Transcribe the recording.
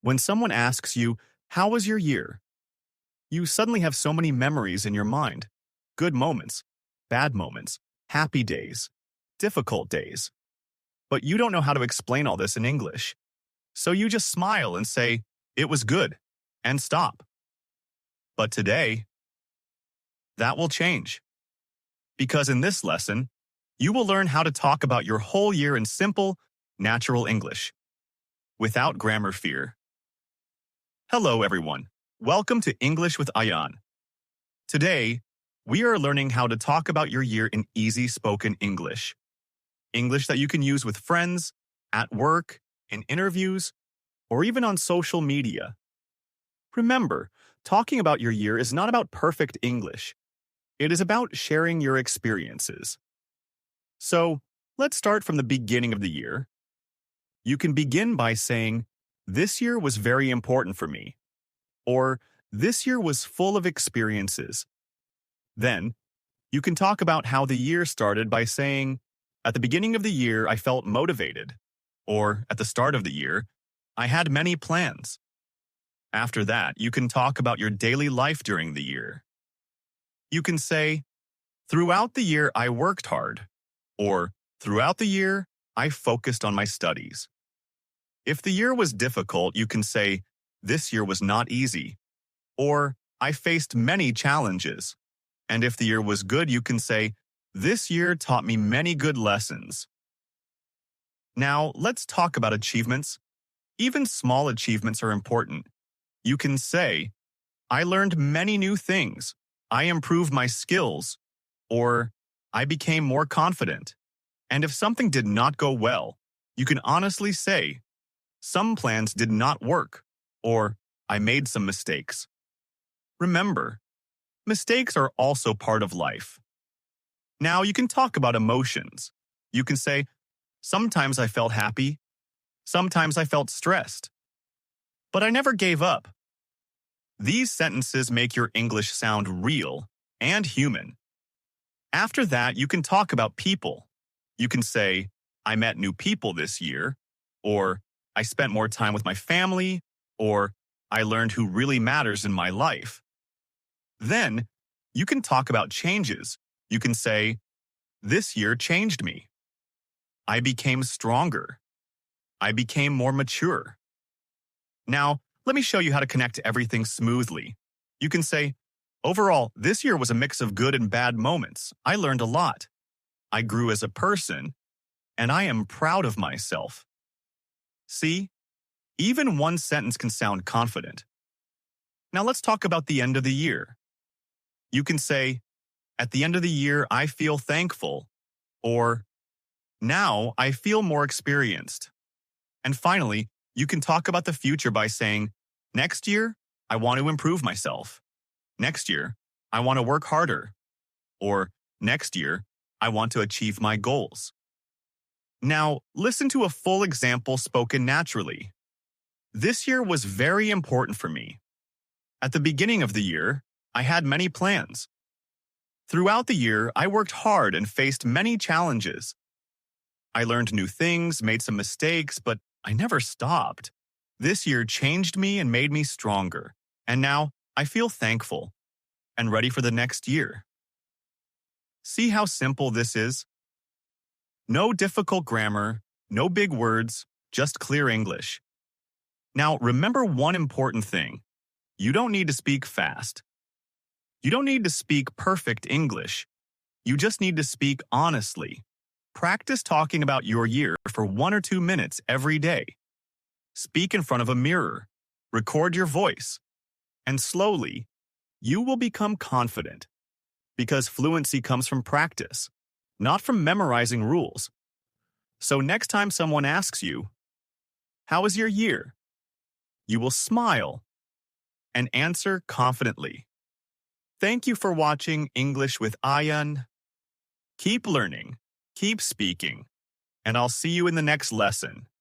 When someone asks you, "How was your year?" you suddenly have so many memories in your mind. Good moments, bad moments, happy days, difficult days. But you don't know how to explain all this in English. So you just smile and say, "It was good," and stop. But today, that will change. Because in this lesson, you will learn how to talk about your whole year in simple, natural English, without grammar fear. Hello, everyone. Welcome to English with Ayan. Today, we are learning how to talk about your year in easy spoken English. English that you can use with friends, at work, in interviews, or even on social media. Remember, talking about your year is not about perfect English. It is about sharing your experiences. So, let's start from the beginning of the year. You can begin by saying, "This year was very important for me," or "This year was full of experiences." Then, you can talk about how the year started by saying, "At the beginning of the year, I felt motivated," or "At the start of the year, I had many plans." After that, you can talk about your daily life during the year. You can say, "Throughout the year, I worked hard," or "Throughout the year, I focused on my studies." If the year was difficult, you can say, "This year was not easy," or "I faced many challenges." And if the year was good, you can say, "This year taught me many good lessons." Now, let's talk about achievements. Even small achievements are important. You can say, "I learned many new things," "I improved my skills," or "I became more confident." And if something did not go well, you can honestly say, "Some plans did not work," or "I made some mistakes." Remember, mistakes are also part of life. Now you can talk about emotions. You can say, "Sometimes I felt happy, sometimes I felt stressed, but I never gave up." These sentences make your English sound real and human. After that, you can talk about people. You can say, "I met new people this year," or "I spent more time with my family," or "I learned who really matters in my life." Then, you can talk about changes. You can say, "This year changed me. I became stronger. I became more mature." Now, let me show you how to connect everything smoothly. You can say, "Overall, this year was a mix of good and bad moments. I learned a lot. I grew as a person, and I am proud of myself." See? Even one sentence can sound confident. Now let's talk about the end of the year. You can say, "At the end of the year, I feel thankful," or "Now I feel more experienced." And finally, you can talk about the future by saying, "Next year, I want to improve myself." "Next year, I want to work harder." Or "Next year, I want to achieve my goals." Now, listen to a full example spoken naturally. "This year was very important for me. At the beginning of the year, I had many plans. Throughout the year, I worked hard and faced many challenges. I learned new things, made some mistakes, but I never stopped. This year changed me and made me stronger. And now I feel thankful and ready for the next year." See how simple this is? No difficult grammar, no big words, just clear English. Now, remember one important thing. You don't need to speak fast. You don't need to speak perfect English. You just need to speak honestly. Practice talking about your year for 1 or 2 minutes every day. Speak in front of a mirror. Record your voice. And slowly, you will become confident. Because fluency comes from practice, not from memorizing rules. So next time someone asks you, "How was your year?" you will smile and answer confidently. Thank you for watching English with Ayan. Keep learning, keep speaking, and I'll see you in the next lesson.